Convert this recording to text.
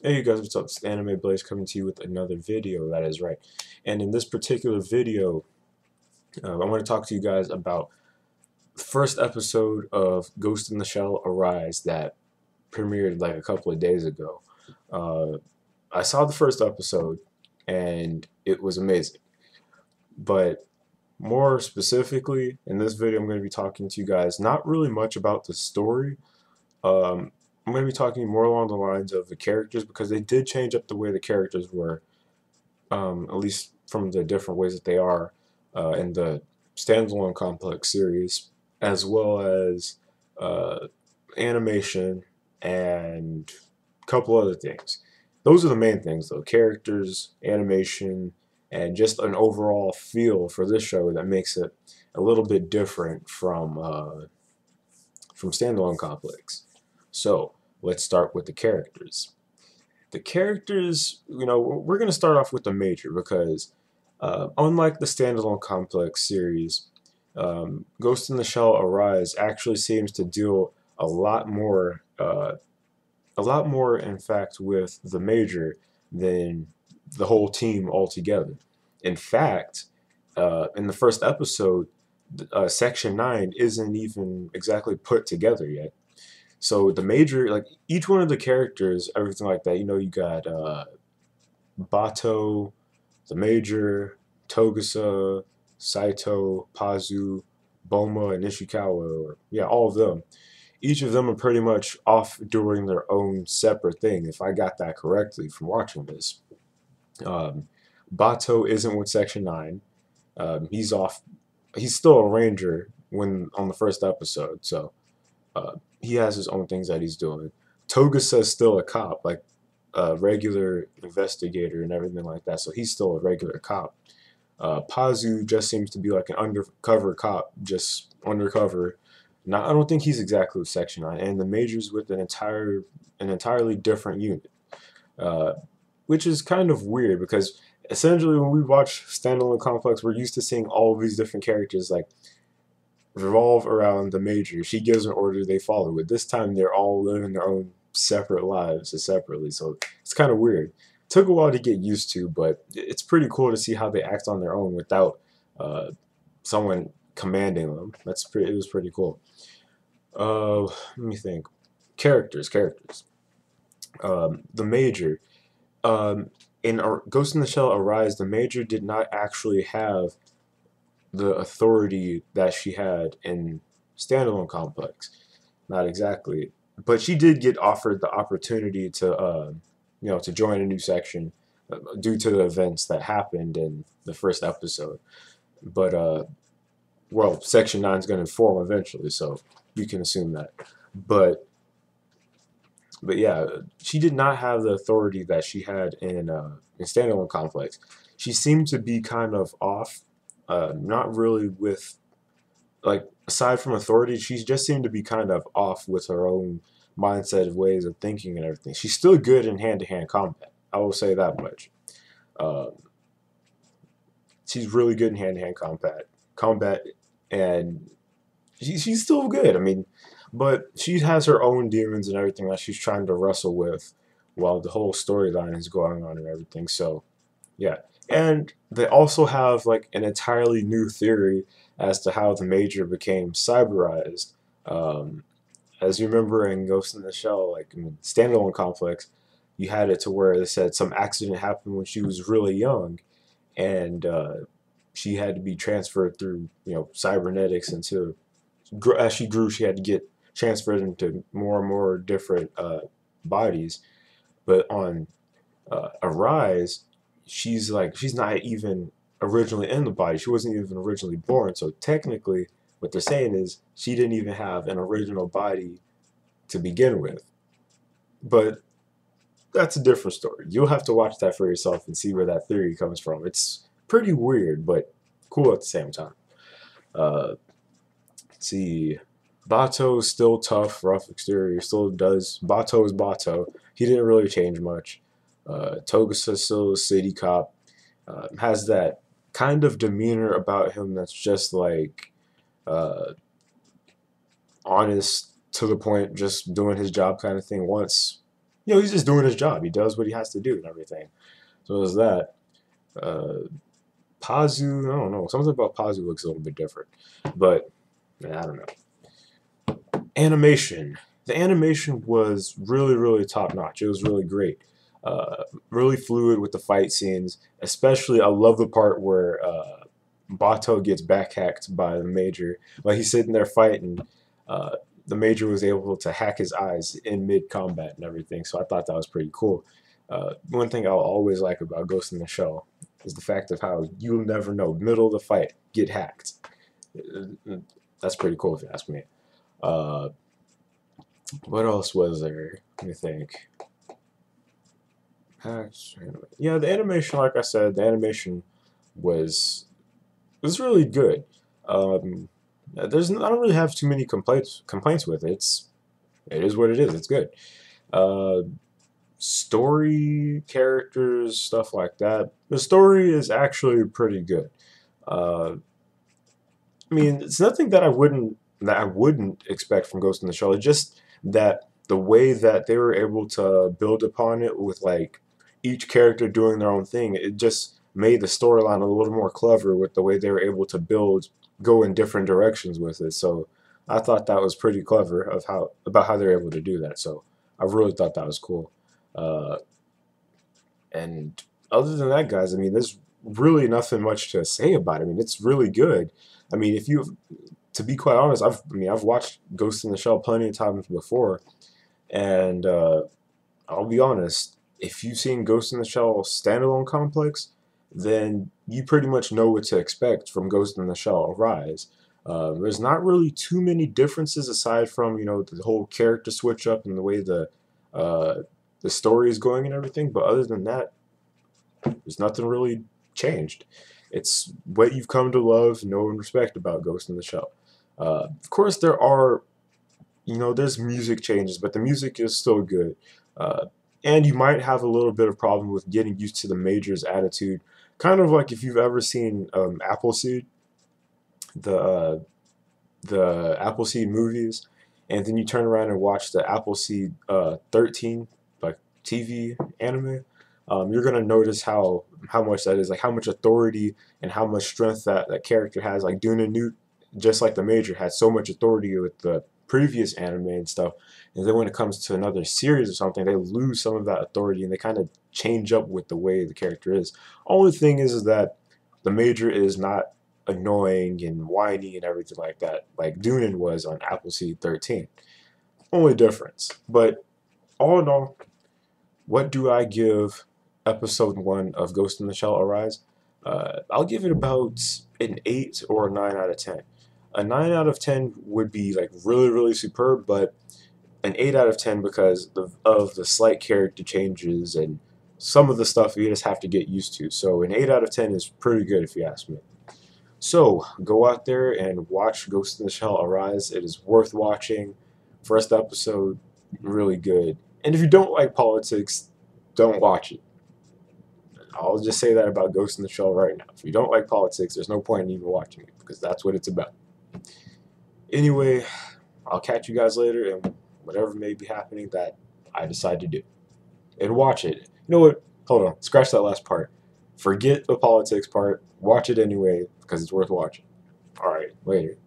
Hey you guys, what's up? It's Anime Blaze coming to you with another video, that is right. And in this particular video, I want to talk to you guys about the first episode of Ghost in the Shell Arise that premiered like a couple of days ago. Uh, I saw the first episode and it was amazing. But more specifically, in this video, I'm going to be talking to you guys not really much about the story. Um, I'm going to be talking more along the lines of the characters because they did change up the way the characters were, at least from the different ways that they are in the standalone complex series, as well as uh, animation and a couple other things. Those are the main things, though: characters, animation, and just an overall feel for this show that makes it a little bit different from standalone complex. So let's start with the characters. The characters, we're going to start off with the major because unlike the standalone complex series, Ghost in the Shell Arise actually seems to deal a lot more, in fact, with the major than the whole team altogether. In fact, in the first episode, Section 9 isn't even exactly put together yet. So the major, like each one of the characters, everything like that, you got Bato, the Major, Togusa, Saito, Pazu, Boma, and Ishikawa, or yeah, all of them. Each of them are pretty much off doing their own separate thing, if I got that correctly from watching this. Um, Bato isn't with Section 9. He's off. He's still a ranger when on the first episode, so he has his own things that he's doing. Togusa is still a cop, like a regular investigator and everything like that, so he's still a regular cop. Pazu just seems to be like an undercover cop, just undercover. Now, I don't think he's exactly with Section 9, and the Major's with an entirely different unit, uh, which is kind of weird because essentially when we watch Standalone Complex, we're used to seeing all of these different characters like revolve around the Major. She gives an order, they follow. But this time, they're all living their own separate lives separately, so it's kind of weird. Took a while to get used to, but it's pretty cool to see how they act on their own without uh, someone commanding them. It was pretty cool. Let me think. Characters. The Major. In Ghost in the Shell Arise, the Major did not actually have the authority that she had in Standalone Complex. Not exactly, but she did get offered the opportunity to join a new section due to the events that happened in the first episode. But well, Section 9 is going to form eventually, so you can assume that. But but yeah, she did not have the authority that she had in Standalone Complex. She seemed to be kind of off, not really with like aside from authority, she just seemed to be kind of off with her own mindset of ways of thinking and everything. She's still good in hand-to-hand combat. I will say that much. Um, she's really good in hand-to-hand combat, and she's still good. I mean, but she has her own demons and everything that she's trying to wrestle with while the whole storyline is going on and everything. So yeah. And they also have like an entirely new theory as to how the Major became cyberized. Um, as you remember in Ghost in the Shell, like in Standalone Complex, you had it to where they said some accident happened when she was really young, and she had to be transferred through cybernetics into as she grew, she had to get transferred into more and more different bodies. But on Arise, she's not even originally in the body. She wasn't even originally born. So technically, what they're saying is she didn't even have an original body to begin with. But that's a different story. You'll have to watch that for yourself and see where that theory comes from. It's pretty weird, but cool at the same time. Uh, let's see. Bato's still tough, rough exterior, still does. Bato is Bato. He didn't really change much. Togusa still a city cop. Has that kind of demeanor about him that's just like uh, honest to the point, just doing his job kind of thing. Once he's just doing his job. He does what he has to do and everything. So there's that. Uh, Pazu, I don't know. Something about Pazu looks a little bit different, but I don't know. Animation. The animation was really, really top notch. It was really great. Really fluid with the fight scenes. Especially, I love the part where Bato gets backhacked by the Major. Like he's sitting there fighting. Uh, the Major was able to hack his eyes in mid combat and everything. So I thought that was pretty cool. One thing I'll always like about Ghost in the Shell is the fact of how you'll never know. Middle of the fight, get hacked. That's pretty cool if you ask me. Uh, what else was there? Let me think. Yeah, the animation, like I said, the animation was really good. Um, I don't really have too many complaints with it. It is what it is. It's good. Uh, Story, characters, stuff like that. The story is actually pretty good. Uh, I mean, it's nothing that I wouldn't expect from Ghost in the Shell. It's just that the way that they were able to build upon it with like each character doing their own thing, it just made the storyline a little more clever with the way they were able to go in different directions with it. So I thought that was pretty clever of how they're able to do that. So I really thought that was cool. Uh, and other than that, guys, I mean, there's really nothing much to say about it. I mean, it's really good. I mean, if you, to be quite honest, I've watched Ghost in the Shell plenty of times before, and I'll be honest, if you've seen Ghost in the Shell standalone complex, then you pretty much know what to expect from Ghost in the Shell Arise. There's not really too many differences aside from the whole character switch up and the way uh, the story is going and everything. But other than that, there's nothing really changed. It's what you've come to love, know, and respect about Ghost in the Shell. Of course, there's music changes, but the music is still good. Uh, and you might have a little bit of problem with getting used to the Major's attitude. Kind of like if you've ever seen Appleseed, the uh, the Appleseed movies, and then you turn around and watch the Appleseed 13 like TV anime. You're gonna notice how much that is, like how much authority and how much strength that character has. Like Duna Newt, just like the Major, had so much authority with the previous anime and stuff, and then when it comes to another series or something, they lose some of that authority and they kind of change up with the way the character is. Only thing is that the Major is not annoying and whiny and everything like that, like Dunan was on Appleseed 13. Only difference. But all in all, what do I give episode 1 of Ghost in the Shell Arise? I'll give it about an 8 or a 9 out of 10. A 9 out of 10 would be like really, really superb, but an 8 out of 10 because of the slight character changes and some of the stuff you just have to get used to. So an 8 out of 10 is pretty good if you ask me. So go out there and watch Ghost in the Shell Arise. It is worth watching. First episode, really good. And if you don't like politics, don't watch it. I'll just say that about Ghost in the Shell right now. If you don't like politics, there's no point in even watching it because that's what it's about. Anyway, I'll catch you guys later and whatever may be happening that I decide to do. And watch it. You know what? Hold on. Scratch that last part. Forget the politics part. Watch it anyway because it's worth watching. Alright, later.